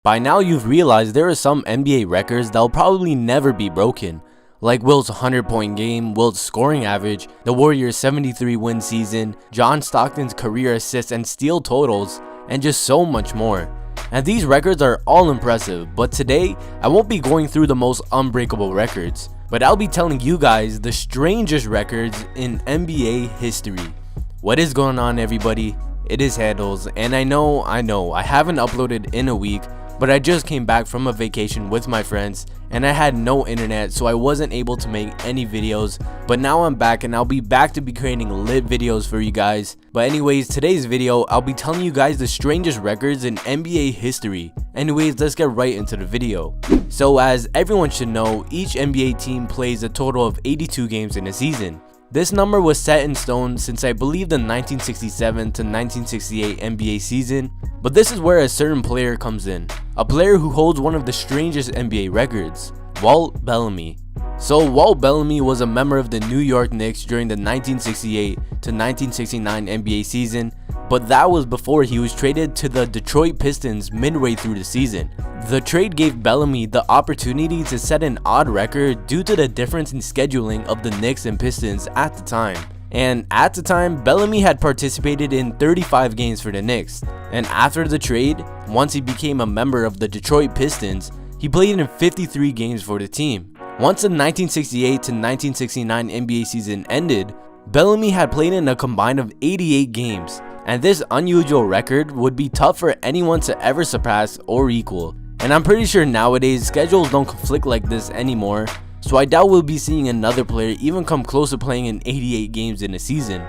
By now you've realized there are some NBA records that will probably never be broken, like Wilt's 100-point game, Wilt's scoring average, the Warriors' 73-win season, John Stockton's career assists and steal totals, and just so much more. And these records are all impressive, but today I won't be going through the most unbreakable records, but I'll be telling you guys the strangest records in NBA history. What is going on, everybody? It is Handles, and I know I haven't uploaded in a week, but I just came back from a vacation with my friends and I had no internet, so I wasn't able to make any videos. But now I'm back and I'll be back to be creating lit videos for you guys. But anyways, today's video I'll be telling you guys the strangest records in NBA history. Anyways, let's get right into the video. So as everyone should know, each NBA team plays a total of 82 games in a season. This number was set in stone since I believe the 1967 to 1968 NBA season, but this is where a certain player comes in, a player who holds one of the strangest NBA records, Walt Bellamy. So Walt Bellamy was a member of the New York Knicks during the 1968 to 1969 NBA season, but that was before he was traded to the Detroit Pistons midway through the season. The trade gave Bellamy the opportunity to set an odd record due to the difference in scheduling of the Knicks and Pistons at the time. And at the time, Bellamy had participated in 35 games for the Knicks. And after the trade, once he became a member of the Detroit Pistons, he played in 53 games for the team. Once the 1968 to 1969 NBA season ended, Bellamy had played in a combined of 88 games. And this unusual record would be tough for anyone to ever surpass or equal. And I'm pretty sure nowadays schedules don't conflict like this anymore, so I doubt we'll be seeing another player even come close to playing in 88 games in a season.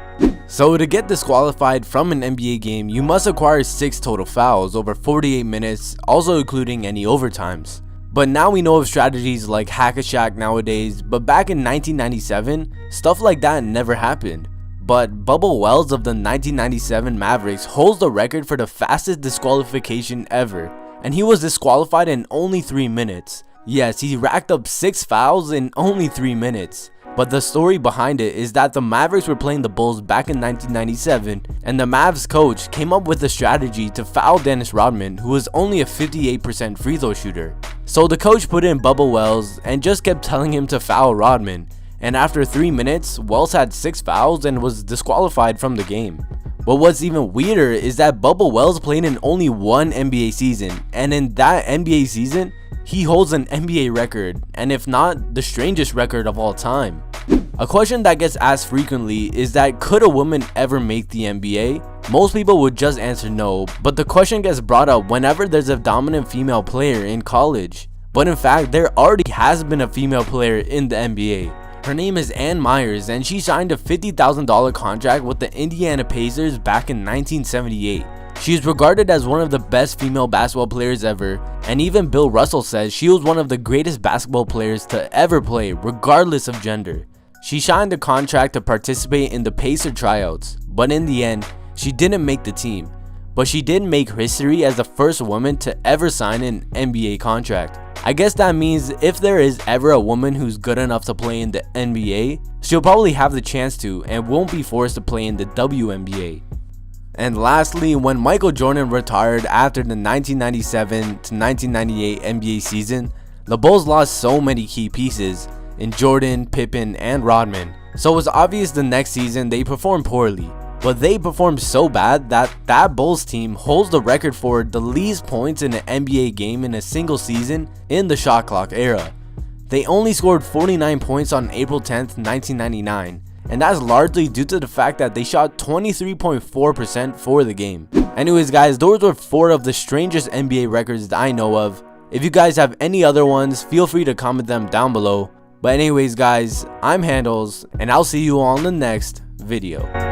So to get disqualified from an NBA game, you must acquire 6 total fouls over 48 minutes, also including any overtimes. But now we know of strategies like Hack-a-Shaq nowadays, but back in 1997, stuff like that never happened. But Bubba Wells of the 1997 Mavericks holds the record for the fastest disqualification ever, and he was disqualified in only 3 minutes. Yes, he racked up 6 fouls in only 3 minutes. But the story behind it is that the Mavericks were playing the Bulls back in 1997, and the Mavs coach came up with a strategy to foul Dennis Rodman, who was only a 58% free throw shooter. So the coach put in Bubba Wells and just kept telling him to foul Rodman. And after 3 minutes, Wells had 6 fouls and was disqualified from the game. But what's even weirder is that Bubba Wells played in only one NBA season, and in that NBA season, he holds an NBA record, and if not, the strangest record of all time. A question that gets asked frequently is that could a woman ever make the NBA? Most people would just answer no, but the question gets brought up whenever there's a dominant female player in college. But in fact, there already has been a female player in the NBA. Her name is Meyers, and she signed a $50,000 contract with the Indiana Pacers back in 1978. She is regarded as one of the best female basketball players ever, and even Bill Russell says she was one of the greatest basketball players to ever play, regardless of gender. She signed a contract to participate in the Pacer tryouts, but in the end, she didn't make the team. But she did make history as the first woman to ever sign an NBA contract. I guess that means if there is ever a woman who's good enough to play in the NBA, she'll probably have the chance to and won't be forced to play in the WNBA. And lastly, when Michael Jordan retired after the 1997 to 1998 NBA season, the Bulls lost so many key pieces in Jordan, Pippen, and Rodman. So it was obvious the next season they performed poorly. But they performed so bad that Bulls team holds the record for the least points in an NBA game in a single season in the shot clock era. They only scored 49 points on April 10th, 1999, and that's largely due to the fact that they shot 23.4% for the game. Anyways guys, those were 4 of the strangest NBA records that I know of. If you guys have any other ones, feel free to comment them down below. But anyways guys, I'm Handles, and I'll see you all in the next video.